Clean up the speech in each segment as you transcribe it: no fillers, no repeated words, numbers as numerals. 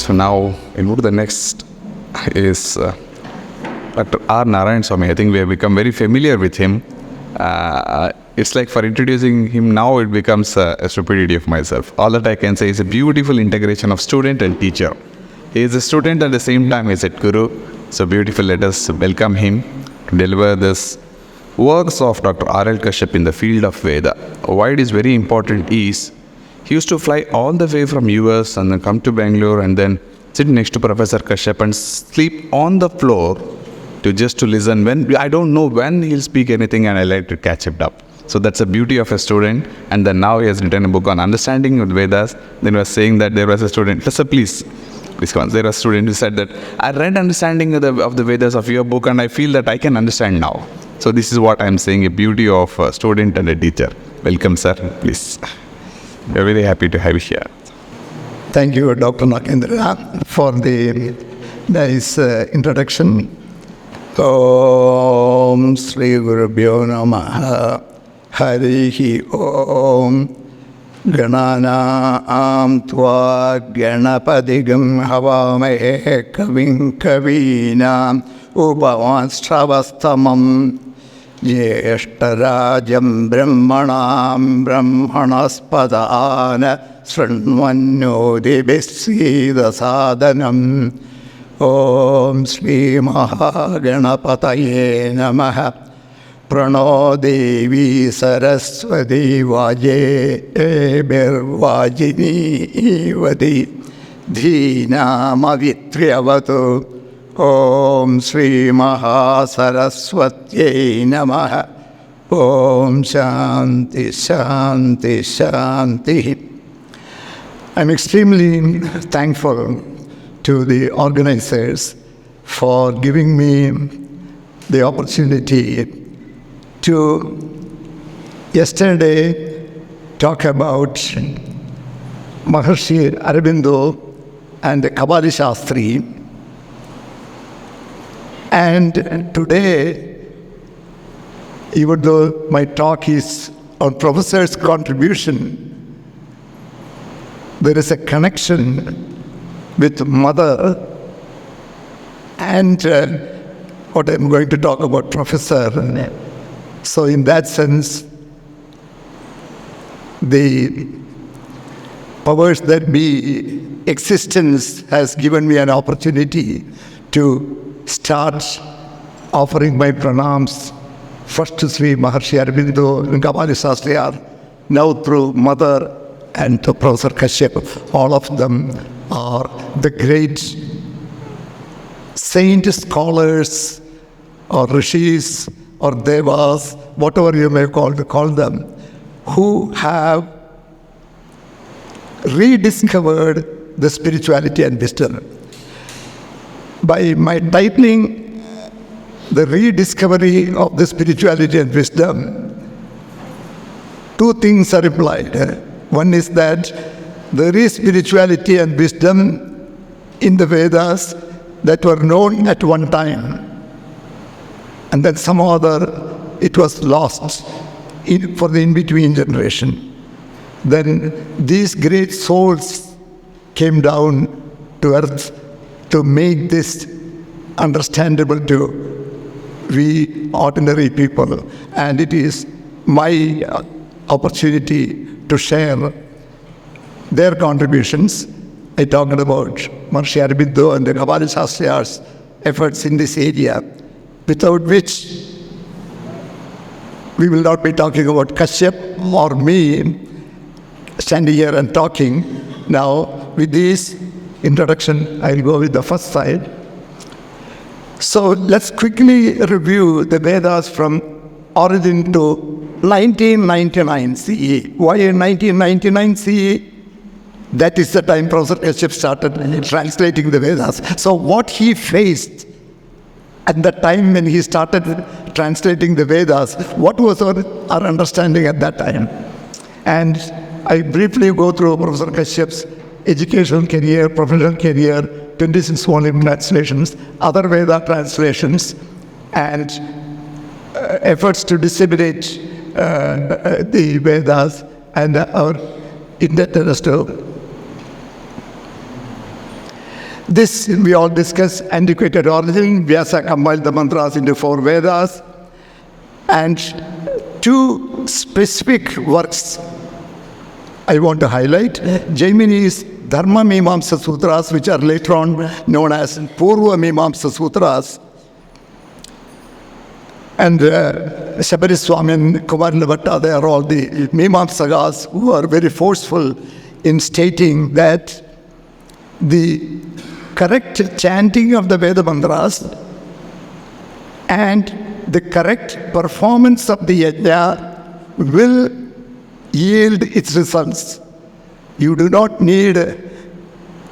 So now, the next is Dr. R. Narayanaswami. I think we have become very familiar with him. It's like for introducing him now, it becomes a stupidity of myself. All that I can say is a beautiful integration of student and teacher. He is a student at the same time he's a guru. So beautiful. Let us welcome him to deliver this works of Dr. R.L. Kashyap in the field of Veda. Why it is very important is he used to fly all the way from US and then come to Bangalore and then sit next to Professor Kashyap and sleep on the floor to listen. When I don't know when he'll speak anything, and I like to catch it up. So that's the beauty of a student. And then now he has written a book on understanding of Vedas. Then he was saying that there was a student. Please come on. There was a student who said that I read understanding of the Vedas of your book, and I feel that I can understand now. So this is what I'm saying, a beauty of a student and a teacher. Welcome, sir. Please. We're very happy to have you here. Thank you, Dr. Nakendra, for the nice introduction. Om Sri Gurubhyo Namaha Harihi Om Gananam Tva Ganapadigam Havamahe Kavim Kavinam Upavansravastamam Jeshtarajam Brahmanam Brahmanaspadana Srinvannodibhisida Sadhanam Om Sri Mahaganapataye Namaha Prano Devi Saraswati Vajini Vadi Dhinamavitriyavatu Om Sri Mahasaraswatye Namaha Om Shanti Shanti Shanti. I'm extremely thankful to the organizers for giving me the opportunity to yesterday talk about Maharshi Aurobindo and the Kabali Shastri. And today, even though my talk is on professor's contribution, there is a connection with mother and what I'm going to talk about, professor. So in that sense, the powers that be existence has given me an opportunity to start offering my pranams first to Sri Maharshi Aurobindo and Kabali Shastri, now through mother and to Professor Kashyap. All of them are the great saint scholars or rishis or devas, whatever you may call them, who have rediscovered the spirituality and wisdom. By my titling, The Rediscovery of the Spirituality and Wisdom, two things are implied. One is that there is spirituality and wisdom in the Vedas that were known at one time, and then somehow or other it was lost for the in-between generation. Then these great souls came down to earth to make this understandable to we ordinary people. And it is my opportunity to share their contributions. I talked about Maharshi Aurobindo and the Kabali Shastri's efforts in this area, without which we will not be talking about Kashyap or me standing here and talking. Now, with this introduction, I'll go with the first slide. So let's quickly review the Vedas from origin to 1999 CE. Why in 1999 CE? That is the time Professor Kashyap started translating the Vedas. So what he faced at the time when he started translating the Vedas, what was our understanding at that time? And I briefly go through Professor Kashyap's educational career, professional career, 26 volume translations, other Veda translations, and efforts to disseminate the Vedas and our indebtedness to. This we all discuss antiquated origin. Vyasa compiled the mantras into 4 Vedas, and 2 specific works I want to highlight. Jaimini's Dharma Mimamsa Sutras, which are later on known as Purva Mimamsa Sutras, and Shabariswami and Kumarlavata, they are all the Mimamsakas who are very forceful in stating that the correct chanting of the Veda mantras and the correct performance of the yajna will yield its results. You do not need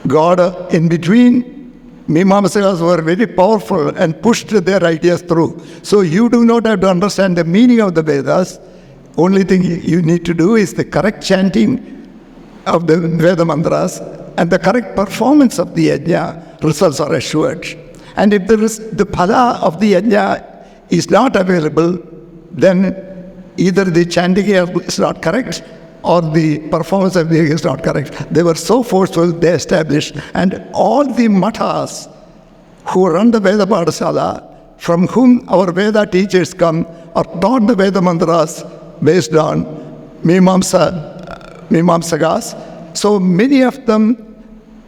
God in between. Mimamsakas were very powerful and pushed their ideas through. So you do not have to understand the meaning of the Vedas. Only thing you need to do is the correct chanting of the Veda mantras and the correct performance of the yajna, results are assured. And if the phala of the yajna is not available, then either the chanting is not correct or the performance of the yajna is not correct. They were so forceful, they established. And all the mathas who run the Veda Padasala, from whom our Veda teachers come, are taught the Veda mantras based on Mimamsakas. So many of them,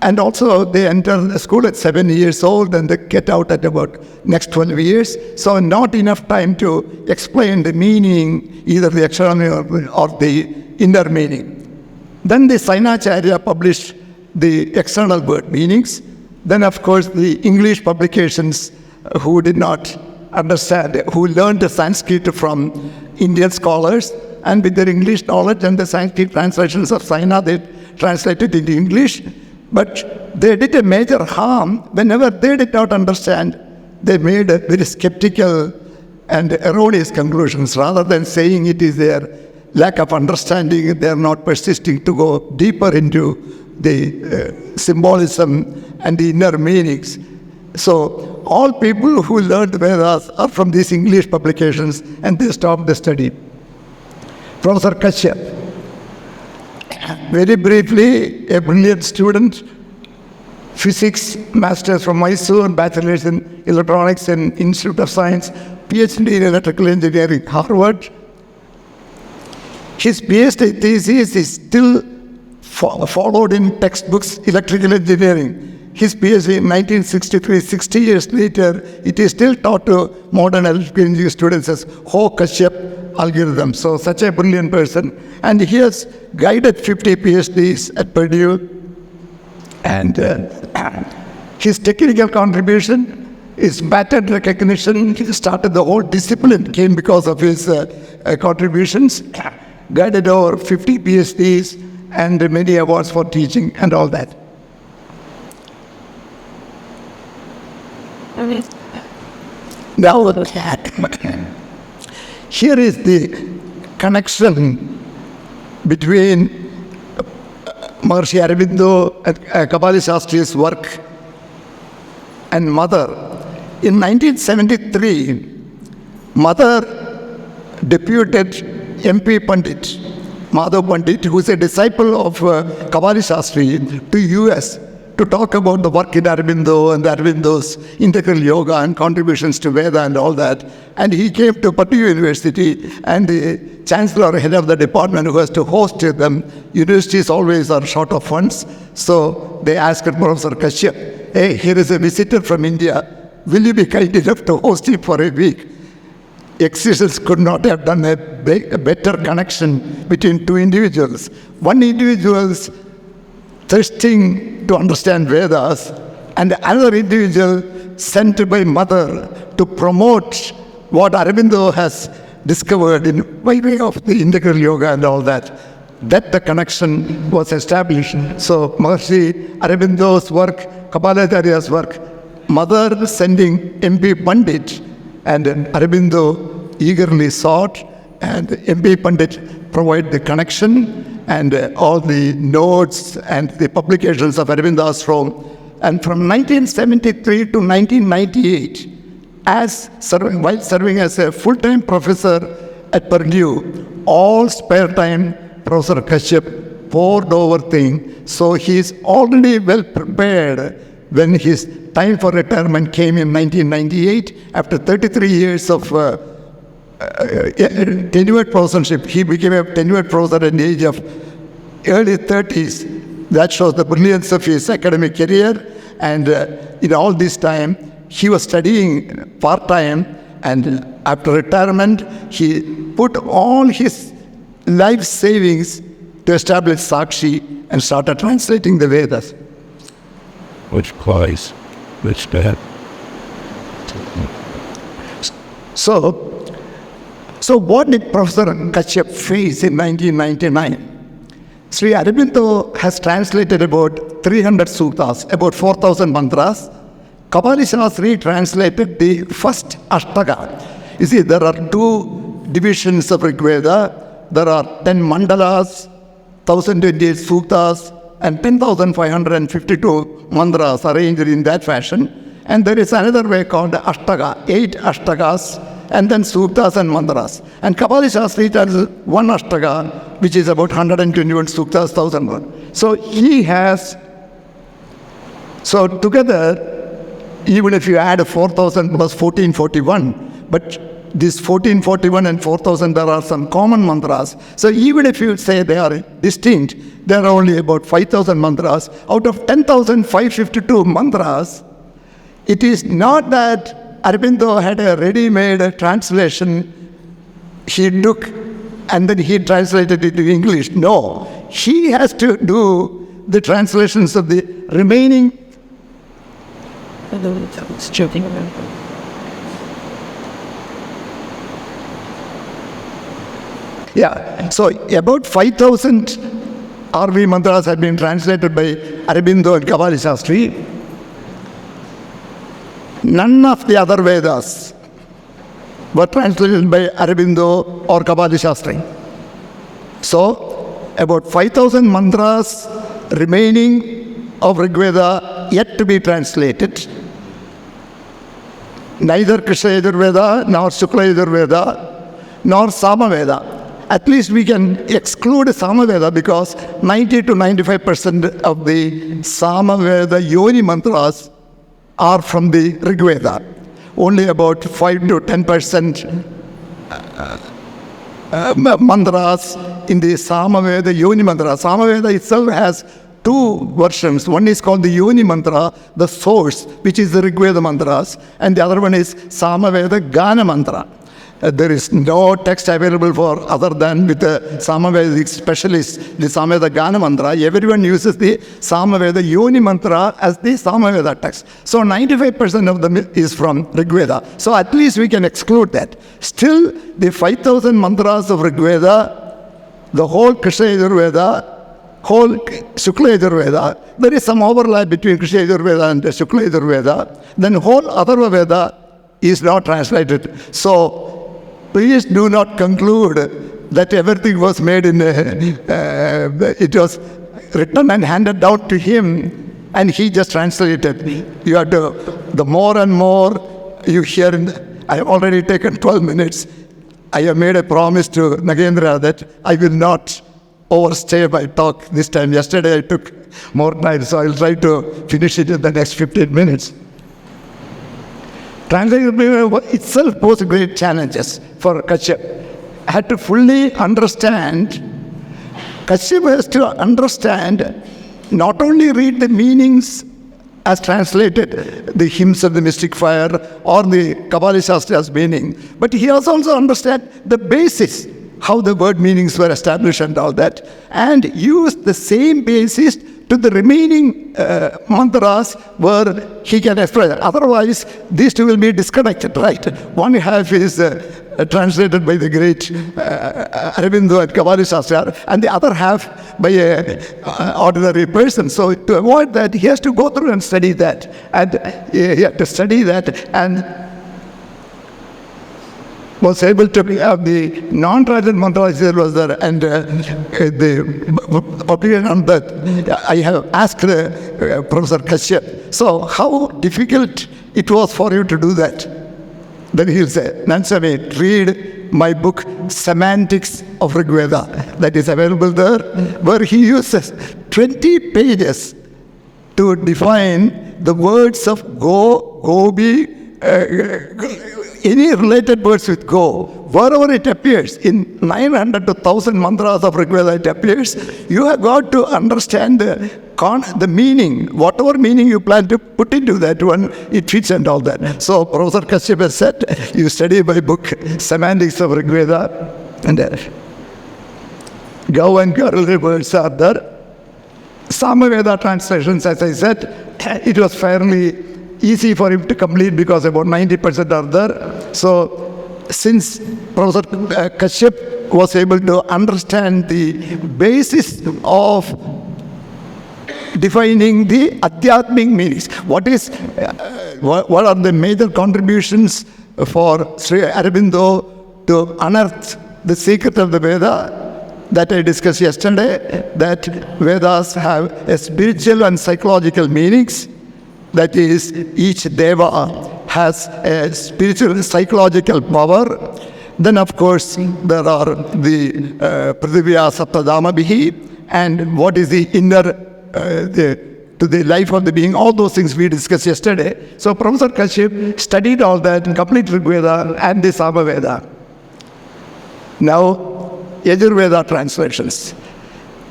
and also they enter the school at 7 years old and they get out at about next 12 years. So not enough time to explain the meaning, either the external or the inner meaning. Then the Sainacharya published the external word meanings. Then of course the English publications who did not understand, who learned the Sanskrit from Indian scholars, and with their English knowledge and the Sanskrit translations of Saina, they translated into English. But they did a major harm. Whenever they did not understand, they made very skeptical and erroneous conclusions. Rather than saying it is their lack of understanding, they are not persisting to go deeper into the symbolism and the inner meanings. So all people who learned Vedas are from these English publications, and they stopped the study. Professor Kashyap, very briefly, a brilliant student, physics master's from Mysore, bachelor's in electronics and Institute of Science, PhD in electrical engineering, Harvard. His PhD thesis is still followed in textbooks, electrical engineering. His PhD in 1963, 60 years later, it is still taught to modern electrical engineering students as Ho Kashyap algorithm. So such a brilliant person. And he has guided 50 PhDs at Purdue. And his technical contribution is patent recognition. He started the whole discipline, came because of his contributions. Guided over 50 PhDs and many awards for teaching and all that. Now, here is the connection between Maharishi Aurobindo and Kapali Shastri's work and Mother. In 1973, Mother deputed MP Pandit, Madhav Pandit, who is a disciple of Kapali Shastri, to US to talk about the work in Aurobindo and Aurobindo's integral yoga and contributions to Veda and all that. And he came to Purdue University, and the chancellor, head of the department, who has to host them, universities always are short of funds. So they asked Professor Kashyap, hey, here is a visitor from India. Will you be kind enough to host him for a week? Existence could not have done a better connection between 2 individuals. One individual is thirsting to understand Vedas, and another individual sent by Mother to promote what Aurobindo has discovered by way of the integral yoga and all that. That the connection was established. So Maharishi Aurobindo's work, Kapalacharya's work, Mother sending MP Pandit, and Aurobindo eagerly sought, and MP Pandit provided the connection and all the notes and the publications of Aurobindo Ashram. And from 1973 to 1998, while serving as a full-time professor at Purdue, all spare time Professor Kashyap poured over things. So he is already well prepared when his time for retirement came in 1998, after 33 years of tenured professorship, he became a tenured professor at the age of early 30s. That shows the brilliance of his academic career. And in all this time, he was studying part-time, and after retirement, he put all his life savings to establish Sakshi and started translating the Vedas. Which place? Which bed? So what did Professor Kashyap face in 1999? Sri Aurobindo has translated about 300 suttas, about 4,000 mantras. Kapali Shastri translated the first Ashtaka. You see, there are two divisions of Rig Veda. There are 10 mandalas, 1,028 suttas, and 10,552 mantras arranged in that fashion. And there is another way called Ashtaka, 8 Ashtakas, and then suktas and mantras. And Kapali Shastri tells one Ashtaka, which is about 121 suktas, 1,001. So together, even if you add 4,000 plus 1441, but this 1441 and 4,000, there are some common mantras. So even if you say they are distinct, there are only about 5,000 mantras. Out of 10,552 mantras, it is not that Aurobindo had a ready-made translation he took and then he translated it to English. No, he has to do the translations of the remaining. Yeah, so about 5,000 RV mantras have been translated by Aurobindo and Kapali Shastri. None of the other Vedas were translated by Aurobindo or Kapali Shastri. So, about 5,000 mantras remaining of Rig Veda yet to be translated. Neither Krishna Yajurveda, nor Shukla Yajurveda, nor Sama Veda. At least we can exclude Sama Veda because 90 to 95% of the Sama Veda Yoni mantras are from the Rig Veda. Only about 5 to 10% mantras in the Sama Veda Yoni mantra. Sama Veda itself has two versions. One is called the Yoni mantra, the source, which is the Rig Veda mantras, and the other one is Sama Veda Gana mantra. There is no text available for other than with the Samavedic specialist, the Samaveda Gana mantra. Everyone uses the Samaveda Yoni mantra as the Samaveda text. So 95% of them is from Rig Veda. So at least we can exclude that. Still, the 5,000 mantras of Rig Veda, the whole Krishna Yajurveda, whole Shukla Yajurveda, there is some overlap between Krishna Yajurveda and Shukla Yajurveda. Then whole Atharva Veda is not translated. So please do not conclude that everything was made in, it was written and handed down to him and he just translated. You have to, the more and more you hear, I have already taken 12 minutes. I have made a promise to Nagendra that I will not overstay my talk this time. Yesterday I took more time, so I will try to finish it in the next 15 minutes. Translation itself posed great challenges for Kashyap. Had to fully understand, Kashyap has to understand, not only read the meanings as translated, the hymns of the mystic fire or the Kapali Shastra's meaning, but he has also understand the basis, how the word meanings were established and all that, and use the same basis to the remaining mantras where he can express it. Otherwise, these two will be disconnected, right? One half is translated by the great Aurobindo and Kapali Shastra, and the other half by an ordinary person. So to avoid that, he has to go through and study that. And he had to study that and was able to have the non-translated mantras there was there, and the publication on that. I have asked Professor Kashyap, so how difficult it was for you to do that? Then he'll say, Narayanaswami, read my book, Semantics of Rig Veda, that is available there, where he uses 20 pages to define the words of go, gobi, any related words with go, wherever it appears, in 900 to 1000 mantras of Rigveda it appears, you have got to understand the meaning, whatever meaning you plan to put into that one, it fits and all that. So Professor Kashyap has said, you study my book, Semantics of Rigveda, and Gau and Garul words are there. Samaveda translations, as I said, it was fairly easy for him to complete because about 90% are there. So since Professor Kashyap was able to understand the basis of defining the Adhyatmic meanings, what are the major contributions for Sri Aurobindo to unearth the secret of the Veda, that I discussed yesterday, that Vedas have a spiritual and psychological meanings. That is, each Deva has a spiritual psychological power. Then, of course, there are the Prithivya Saptadamabihi, and what is the inner to the life of the being, all those things we discussed yesterday. So Professor Kashyap studied all that in complete Rigveda and the Samaveda. Now, Yajurveda translations.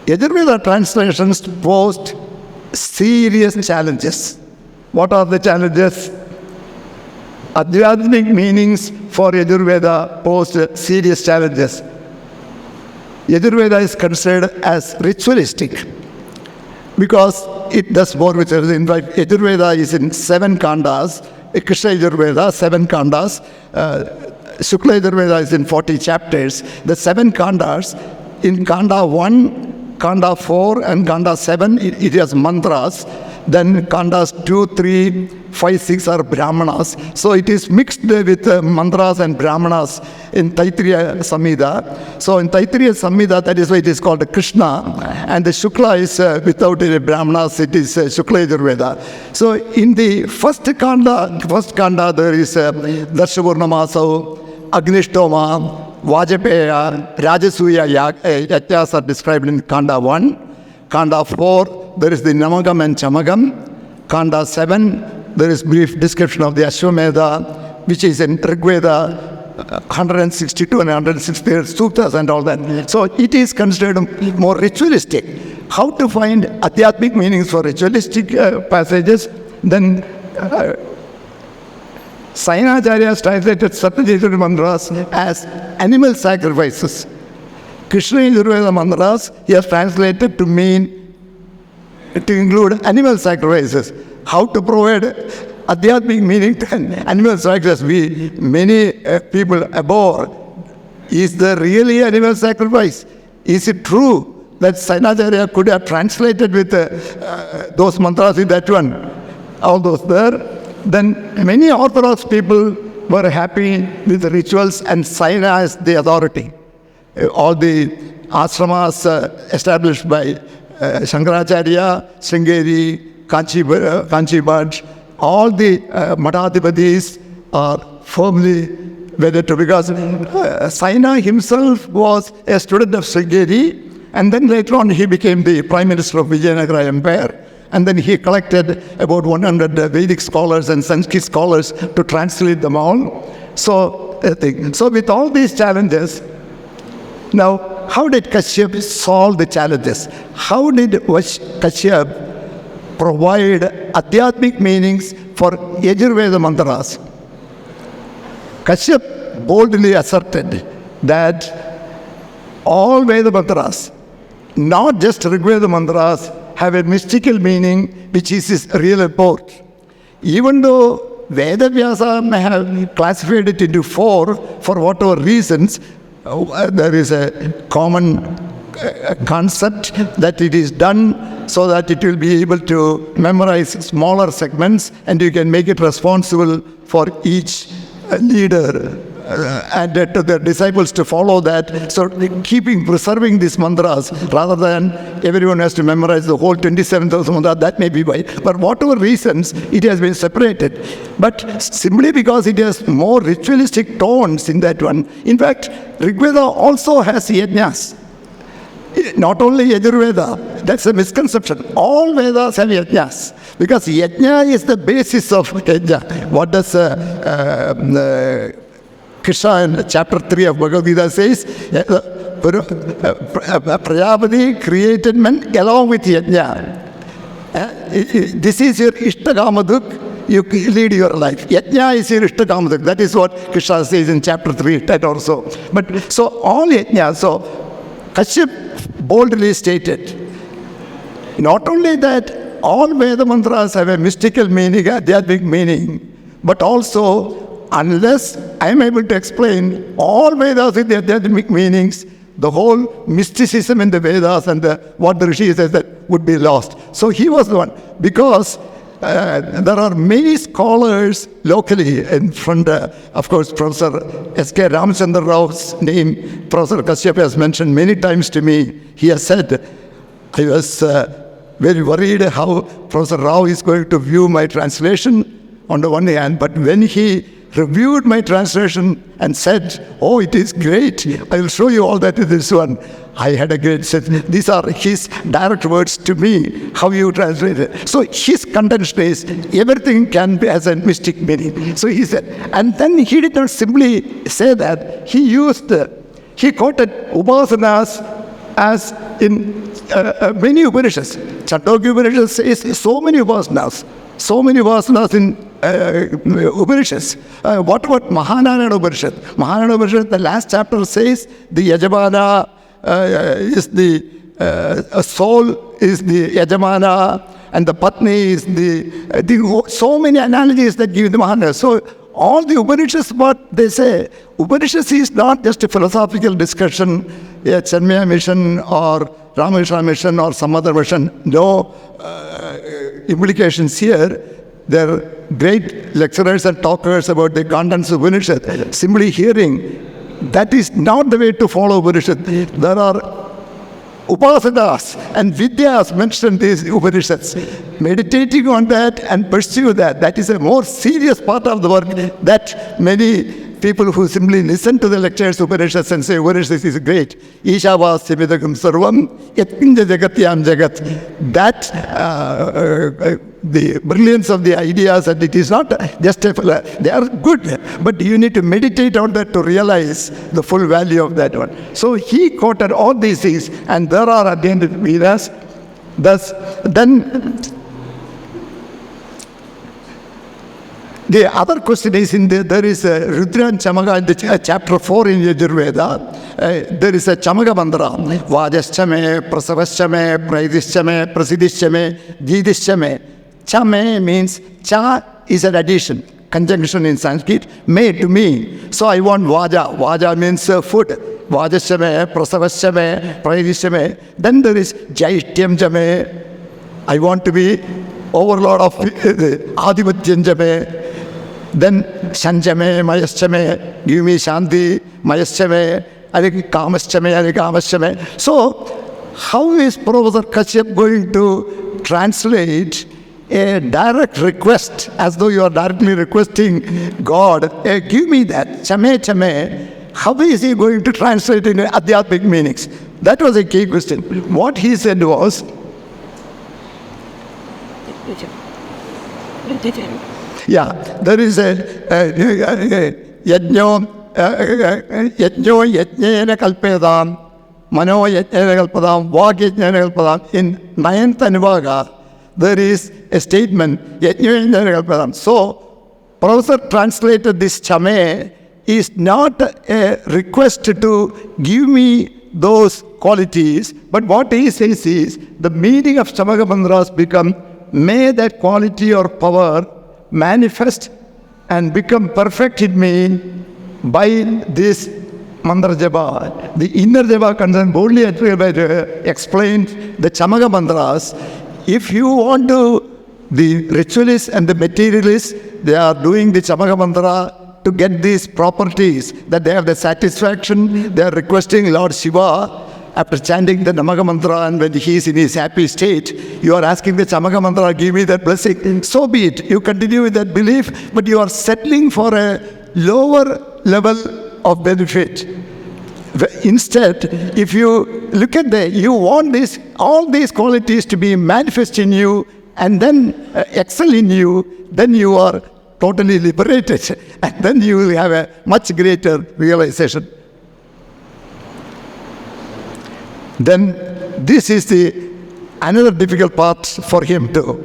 Yajurveda translations posed serious challenges. What are the challenges? Adhyatmic meanings for Yajurveda posed serious challenges. Yajurveda is considered as ritualistic because it does more rituals. In fact, Yajurveda is in 7 kandas. Krishna Yajurveda, 7 kandas. Shukla Yajurveda is in 40 chapters. The 7 kandas, in kanda 1, kanda 4 and kanda 7, it has mantras. Then kandas 2, 3, 5, 6 are brahmanas. So it is mixed with mantras and brahmanas in Taittiriya Samhita. So in Taittiriya Samhita, that is why it is called Krishna. And the Shukla is without any brahmanas, it is Shukla Yajurveda. So in the first kanda there is Darshavurnamaso, Agnishtoma, Vajapeya, Rajasuya Yajnas are described in kanda 1. Kanda 4, there is the Namagam and Chamagam. Kanda 7, there is brief description of the Ashwamedha, which is in Rigveda, 162 and 160 suttas and all that. So it is considered more ritualistic. How to find Adhyatmic meanings for ritualistic passages? Then Sainacharya translated Satyajayurveda mantras as animal sacrifices. Krishna Yajurveda mantras he has translated to include animal sacrifices. How to provide Adhyatmic meaning to animal sacrifices? Many people abhor. Is there really animal sacrifice? Is it true that Sainacharya could have translated with those mantras in that one? All those there. Then many Orthodox people were happy with the rituals and Saina as the authority. All the ashramas established by Shankaracharya, Sringeri, Kanchi Bhatt, all the Madhadhipatis are firmly wedded to, because Saina himself was a student of Sringeri, and then later on he became the Prime Minister of Vijayanagara Empire. And then he collected about 100 Vedic scholars and Sanskrit scholars to translate them all. So with all these challenges, now how did Kashyap solve the challenges? How did Kashyap provide Adhyatmic meanings for Yajurveda mantras? Kashyap boldly asserted that all Veda mantras, not just Rigveda mantras, have a mystical meaning which is his real import. Even though Veda Vyasa may have classified it into 4 for whatever reasons, there is a common concept that it is done so that it will be able to memorize smaller segments and you can make it responsible for each leader and to the disciples to follow that. So preserving these mantras rather than everyone has to memorize the whole 27,000 mantras, that may be why. But whatever reasons, it has been separated. But simply because it has more ritualistic tones in that one. In fact, Rigveda also has yajnas. Not only Yajurveda, that's a misconception. All Vedas have yajnas. Because yajna is the basis of yajna. What does Krishna in chapter 3 of Bhagavad Gita says? Prajapati created men along with yajna. This is your Ishtagamaduk. You lead your life. Yajna is your Ishtagamaduk. That is what Krishna says in chapter 3, that also. But so all yajna, so Kashyap boldly stated, not only that all Veda mantras have a mystical meaning, adhyatmic meaning, but also unless I am able to explain all Vedas with the adhyatmic meanings, the whole mysticism in the Vedas and what the Rishi says that would be lost. So he was the one, because there are many scholars locally in front, of course, Professor S.K. Ramachandra Rao's name, Professor Kashyap has mentioned many times to me. He has said, I was very worried how Professor Rao is going to view my translation on the one hand, but when he reviewed my translation and said, oh, it is great, I will show you all that in this one, I had a great sense. These are his direct words to me, how you translate it. So his contention is, everything can be as a mystic meaning. So he said, and then he did not simply say that, he quoted Upasanas as in many Upanishads. Chandogya Upanishad says so many Upasanas in Upanishads. What about Mahanarayana Upanishad? Mahanarayana Upanishad, the last chapter says the Yajamana is the soul is the Yajamana, and the Patni is the so many analogies that give the Mahanarayana. So all the Upanishads, what they say, Upanishads is not just a philosophical discussion, a Chenmaya mission or Ramakrishna mission or some other mission. No implications here. There are great lecturers and talkers about the contents of Upanishad. Simply hearing, that is not the way to follow Upanishad. There are Upasanas and Vidyas mentioned these Upanishads. Meditating on that and pursue that, that is a more serious part of the work that many people who simply listen to the lectures Upanishads and say Upanishads is great. Ishavasya vidagam sarvam yatkinja jagatyam jagat. That the brilliance of the ideas, and it is not just they are good, but you need to meditate on that to realize the full value of that one. So he quoted all these things, and there are at the end of the Vedas. Thus, then the other question is there is a Rudra and Chamaga in the chapter 4 in Yajurveda. There is a Chamaga mantra. Vajaschame, Prasavaschame, Praidishchame, Prasidishchame, Jidishchame. Chame means, cha is an addition, conjunction in Sanskrit, me to me. So I want vaja. Vaja means food. Vajashame, Prasavashame, Praidishchame. Then there is Jaishtyam Jame. I want to be overlord of Adhipatyam Jame. Then Shanjame, Mayaschame, give me Shanti, Mayaschame, Kamaschame, Kamaschame. So, how is Professor Kashyap going to translate a direct request, as though you are directly requesting God, give me that, Chame Chame? How is he going to translate in adhyatmic meanings? That was a key question. What he said was, yeah, there is a yajno yajnena kalpedam, mano yajnena kalpadam, vag yajnena kalpadam. In 9th Anuvaga, there is a statement, yajnena kalpadam. So, Professor translated this chame is not a request to give me those qualities, but what he says is, the meaning of Chamaga mantras become, may that quality or power manifest and become perfect in me by this mantra japa. The inner japa concern boldly explained the Chamaga mantras. If you want to, the ritualists and the materialists, they are doing the Chamaga mantra to get these properties, that they have the satisfaction. They are requesting Lord Shiva. After chanting the Namaga mantra, and when he is in his happy state, you are asking the Chamaga mantra, give me that blessing. So be it. You continue with that belief, but you are settling for a lower level of benefit. Instead, if you look at you want all these qualities to be manifest in you and then excel in you, then you are totally liberated, and then you will have a much greater realization. Then this is another difficult part for him too.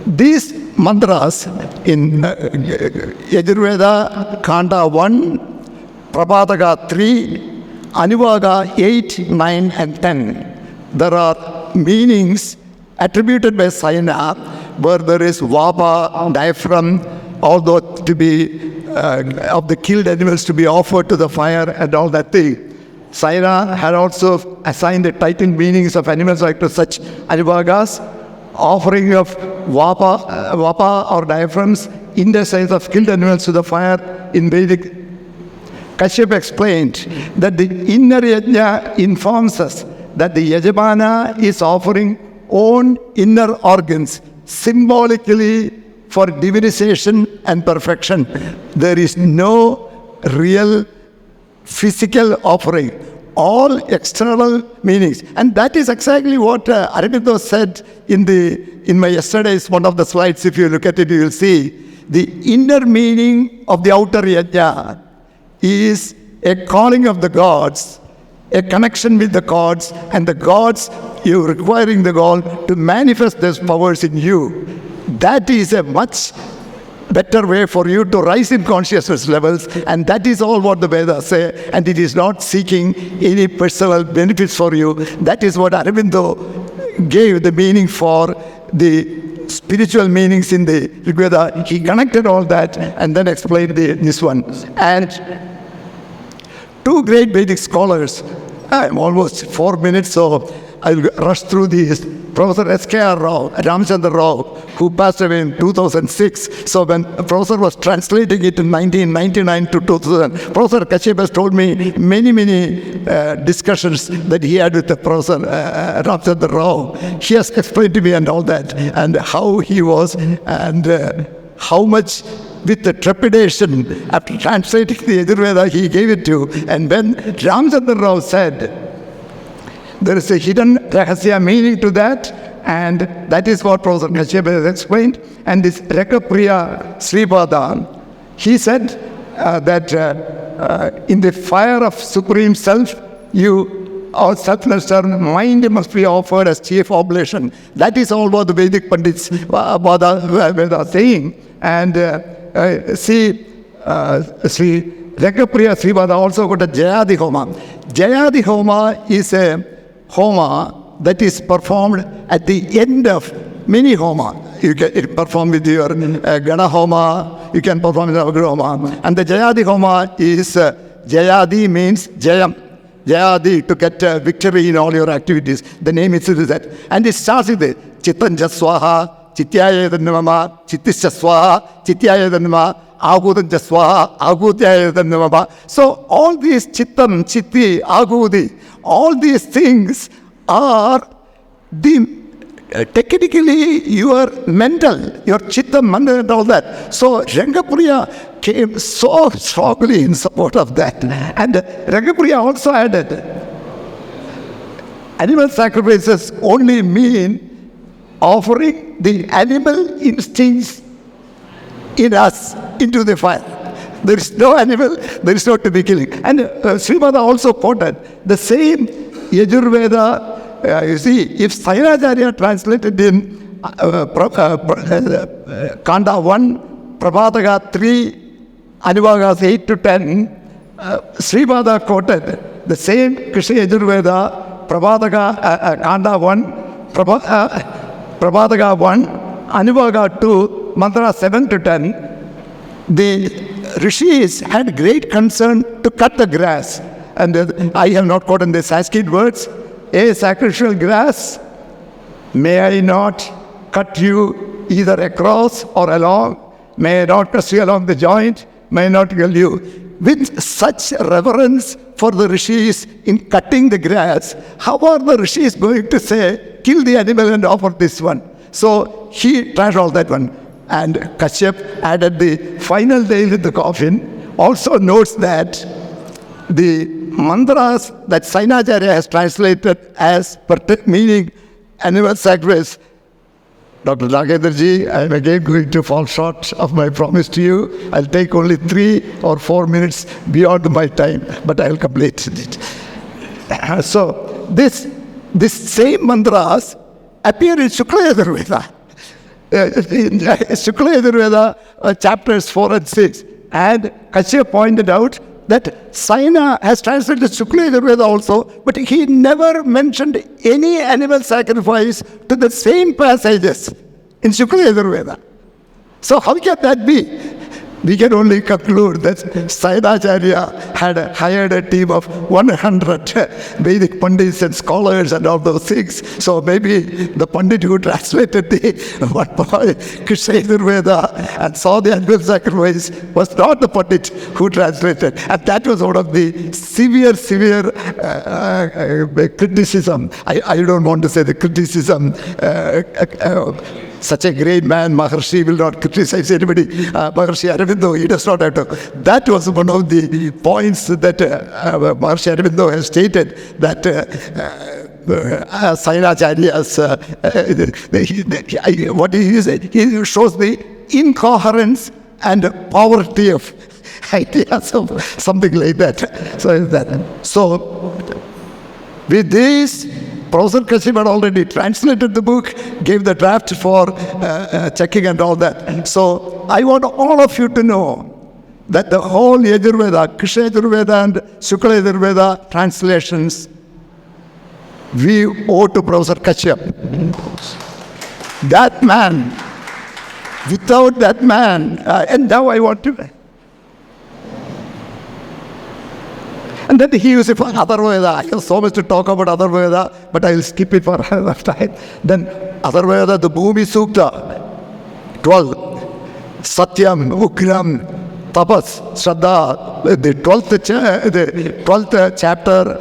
These mantras in Yajurveda, Kanda 1, Prabhataka 3, Anivaga 8, 9 and 10. There are meanings attributed by Saina where there is Vapa, diaphragm, although to be of the killed animals to be offered to the fire and all that thing. Saina had also assigned the title meanings of animals like to such Anivagas, offering of Vapa or diaphragms in the size of killed animals to the fire in Vedic. Kashyap explained that the inner yajna informs us that the Yajamana is offering own inner organs symbolically for divinization and perfection. There is no real physical offering, all external meanings. And that is exactly what Aurobindo said in my yesterday's one of the slides. If you look at it, you will see the inner meaning of the outer yajna is a calling of the gods, a connection with the gods, and the gods, you requiring the god to manifest those powers in you. That is a much better way for you to rise in consciousness levels, and that is all what the Vedas say, and it is not seeking any personal benefits for you. That is what Aurobindo gave the meaning for the spiritual meanings in the Rigveda. He connected all that and then explained this one. And two great Vedic scholars, I'm almost 4 minutes, so I'll rush through these. Professor S.K.R. Rao, Ramchandra Rao, who passed away in 2006. So when Professor was translating it in 1999 to 2000, Professor Kashyap has told me many discussions that he had with the Professor Ramchandra Rao. He has explained to me and all that, and how he was, and how much with the trepidation after translating the Yajurveda he gave it to. And when Ramchandra Rao said, there is a hidden rahasya meaning to that, and that is what Professor Kashyap has explained. And this Rekapriya Sripada, he said that in the fire of Supreme Self, our selfless mind must be offered as chief oblation. That is all what the Vedic Pandits are saying. And Sri Rekapriya Sripada also got a Jayadi Homa. Jayadi Homa is a Homa that is performed at the end of many Homa. You can perform with your Gana Homa, you can perform with Avagru Homa. And the Jayadi Homa is, Jayadi means Jayam. Jayadi, to get victory in all your activities. The name itself is that. And it starts with the Chittanja Swaha, Chityaya Dhanamama, Chittisya Swaha, Chityaya Dhanamama, Agudanja Swaha, Agutyaya Dhanamama. So all these Chittam, Chitti, Agudi, all these things are technically your mental, your Chittam, Manda and all that. So Rangapriya came so strongly in support of that. And Rangapriya also added, animal sacrifices only mean offering the animal instincts in us into the fire. There is no animal, there is no to be killing. And Srimada also quoted the same Yajurveda. You see, if Sainacharya translated in Kanda 1, Prabhataka 3, Anivagas 8 to 10, Srimada quoted the same Krishna Yajurveda, Prabhataka Kanda 1, Prabhataka 1, Anivaga 2, Mantra 7 to 10. The rishis had great concern to cut the grass. And I have not quoted the Sanskrit words. A sacrificial grass, may I not cut you either across or along, may I not cut you along the joint, may I not kill you. With such reverence for the rishis in cutting the grass, how are the rishis going to say, kill the animal and offer this one? So he tried all that one. And Kashyap added the final nail in the coffin, also notes that the mantras that Sainacharya has translated as meaning animal sacrifice Dr. Nagendraji, I am again going to fall short of my promise to you. I'll take only 3 or 4 minutes beyond my time, but I'll complete it. So, this same mantras appear in Shukla Yajurveda. In Shukla Yajurveda, chapters 4 and 6. And Kashyap pointed out that Saina has translated Shukla Yajurveda also, but he never mentioned any animal sacrifice to the same passages in Shukla Yajurveda. So how can that be? We can only conclude that Sainacharya had hired a team of 100 Vedic Pandits and scholars and all those things. So maybe the Pandit who translated the Krishna Yajurveda and saw the animal sacrifice was not the Pandit who translated. And that was one of the severe criticism. I don't want to say the criticism. Such a great man, Maharshi, will not criticize anybody. Maharshi Aurobindo, he does not have to. That was one of the points that Maharshi Aurobindo has stated, that Sainacharya's, what he said, he shows the incoherence and poverty of ideas of something like that. So with this, Professor Kashyap had already translated the book, gave the draft for checking and all that. So I want all of you to know that the whole Yajurveda, Krishna Yajurveda and Shukla Yajurveda translations, we owe to Professor Kashyap. That man, without that man, and now I want to... And then he used it for Atharvaveda. I have so much to talk about Atharvaveda, but I will skip it for another time. Then Atharvaveda, the Bhumi Sukta, 12. Satyam, Ukram, Tapas, Shraddha, the 12th chapter,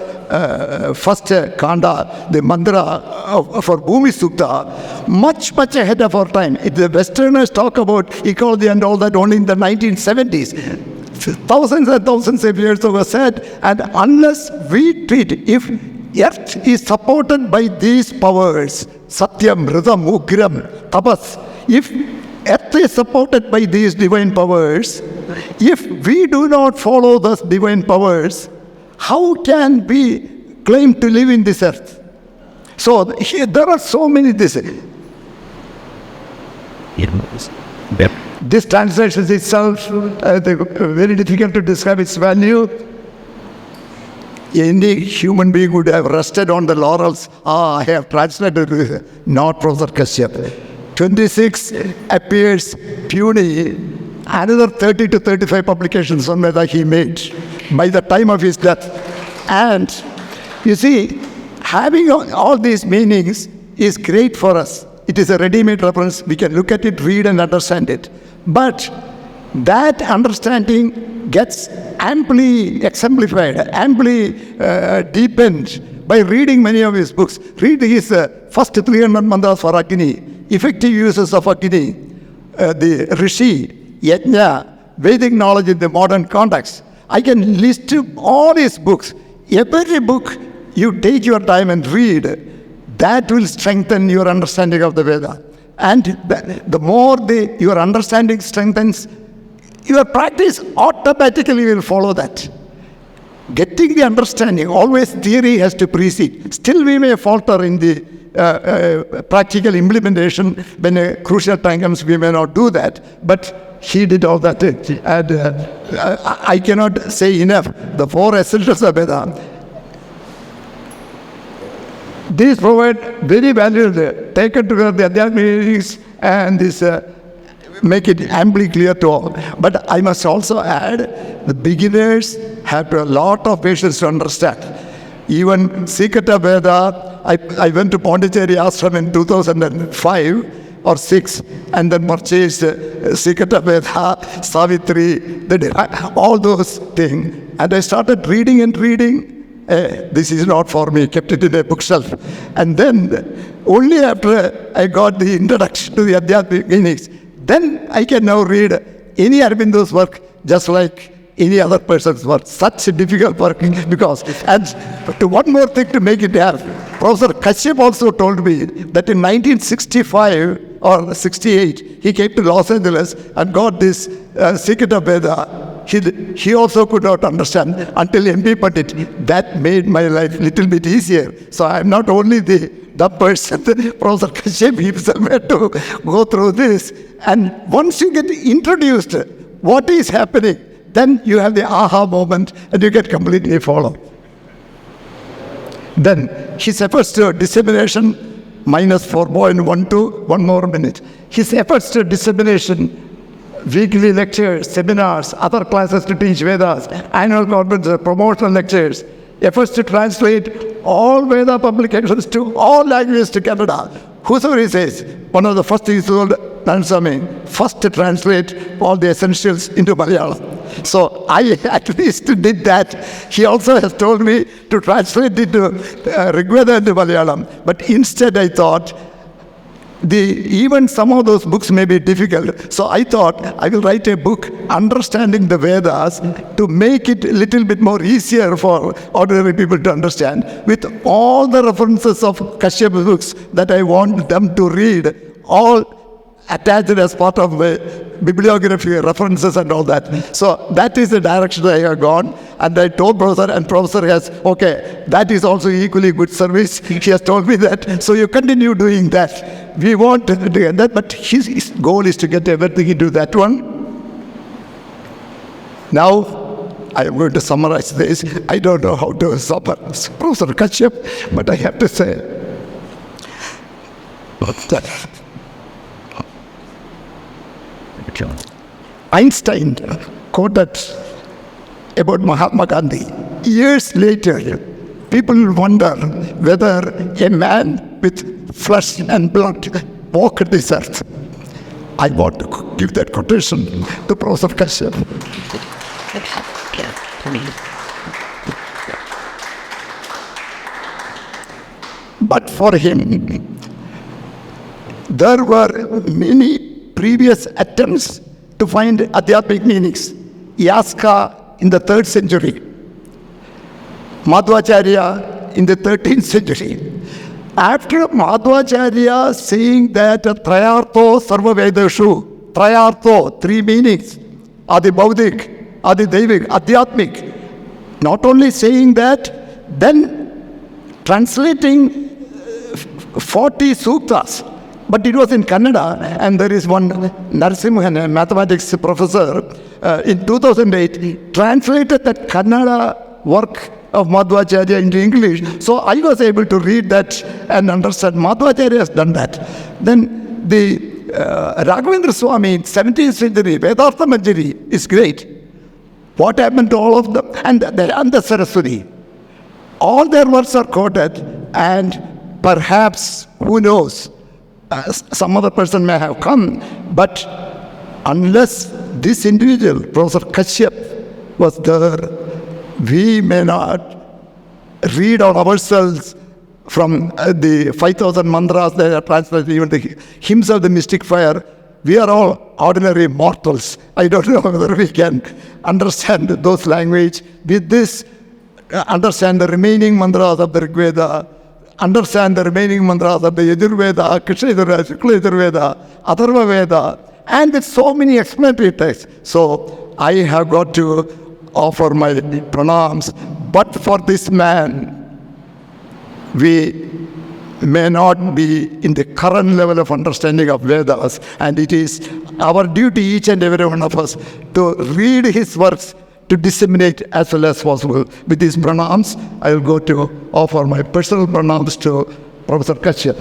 first Kanda, the mantra for Bhumi Sukta, much ahead of our time. The Westerners talk about ecology and all that only in the 1970s. Thousands and thousands of years ago said, and unless we treat, if earth is supported by these powers, Satyam, Ridham, Ugram, Tapas, if earth is supported by these divine powers, if we do not follow those divine powers, how can we claim to live in this earth? So here, there are so many this. This translation itself, very difficult to describe its value. Any human being would have rested on the laurels. I have translated, not Professor Kashyap. 26 appears puny. Another 30 to 35 publications on Veda he made by the time of his death. And you see, having all these meanings is great for us. It is a ready-made reference. We can look at it, read and understand it. But that understanding gets amply exemplified, amply deepened by reading many of his books. Read his first 300 mantras for Agni, effective uses of Agni, the Rishi, Yajna, Vedic knowledge in the modern context. I can list all his books. Every book you take your time and read, that will strengthen your understanding of the Veda. And the more your understanding strengthens, your practice automatically will follow that. Getting the understanding, always theory has to precede. Still we may falter in the practical implementation. When a crucial time comes, we may not do that. But he did all that. And I cannot say enough. The 4 essentials of Veda. These provide very valuable, taken together the Adhyatmic meanings and this make it amply clear to all. But I must also add, the beginners have a lot of patience to understand. Even Sikata Veda, I went to Pondicherry Ashram in 2005 or 6 and then purchased Sikata Veda, Savitri, all those things. And I started reading and reading. This is not for me, kept it in a bookshelf. And then, only after I got the introduction to the Adhyatmic meanings, then I can now read any Aurobindo's work just like any other person's work. Such a difficult work because, and to one more thing to make it happen, Professor Kashyap also told me that in 1965 or 68, he came to Los Angeles and got this Secret of Veda. He also could not understand until MP put it. That made my life a little bit easier. So I'm not only the person, Professor Kashyap himself had to go through this. And once you get introduced, what is happening, then you have the aha moment and you can completely follow. Then his efforts to dissemination, -4.12, one more minute. His efforts to dissemination, weekly lectures, seminars, other classes to teach Vedas, annual conferences, promotional lectures, efforts to translate all Veda publications to all languages to Canada. Whosoever he says, one of the first things he told Narayanaswami, first to translate all the essentials into Malayalam. So I at least did that. He also has told me to translate it to Rigveda into Malayalam. But instead I thought, even some of those books may be difficult. So I thought I will write a book understanding the Vedas to make it a little bit more easier for ordinary people to understand, with all the references of Kashyap's books that I want them to read, all attached as part of the bibliography, references and all that. So that is the direction I have gone. And I told Professor, and Professor has, okay, that is also equally good service. He has told me that. So you continue doing that. We want to do that, but his goal is to get everything into that one. Now, I am going to summarize this. I don't know how to summarize Professor Kashyap, but I have to say that Einstein quoted about Mahatma Gandhi. Years later, people wonder whether a man with flesh and blood walked this earth. I want to give that quotation to Professor Kashyap. But for him, there were many previous attempts to find Adhyatmic meanings. Yaska in the 3rd century, Madhvacharya in the 13th century. After Madhvacharya saying that Trayartho Sarva Vedashu, Trayartho, 3 meanings, Adi Baudik, Adi Devik, Adhyatmic, not only saying that, then translating 40 suktas, but it was in Kannada, and there is one Narasimhan, a mathematics professor, in 2008, translated that Kannada work of Madhvacharya into English. So I was able to read that and understand Madhvacharya has done that. Then the Raghavendra-swami in 17th century, Vedartha Manjari is great. What happened to all of them? And the Saraswati. All their works are quoted, and perhaps, who knows, some other person may have come, but unless this individual, Professor Kashyap, was there, we may not read on ourselves from the 5,000 mantras that are translated, even the hymns of the mystic fire. We are all ordinary mortals. I don't know whether we can understand those language. With this, understand the remaining mantras of the Rigveda, understand the remaining mantras of the Yajurveda, Krishna Yajurveda, Shukla Yajurveda, Atharva Veda, and with so many explanatory texts. So I have got to offer my pranams. But for this man, we may not be in the current level of understanding of Vedas, and it is our duty, each and every one of us, to read his works, to disseminate as well as possible. With these pranams, I will go to offer my personal pranams to Professor Kashyap.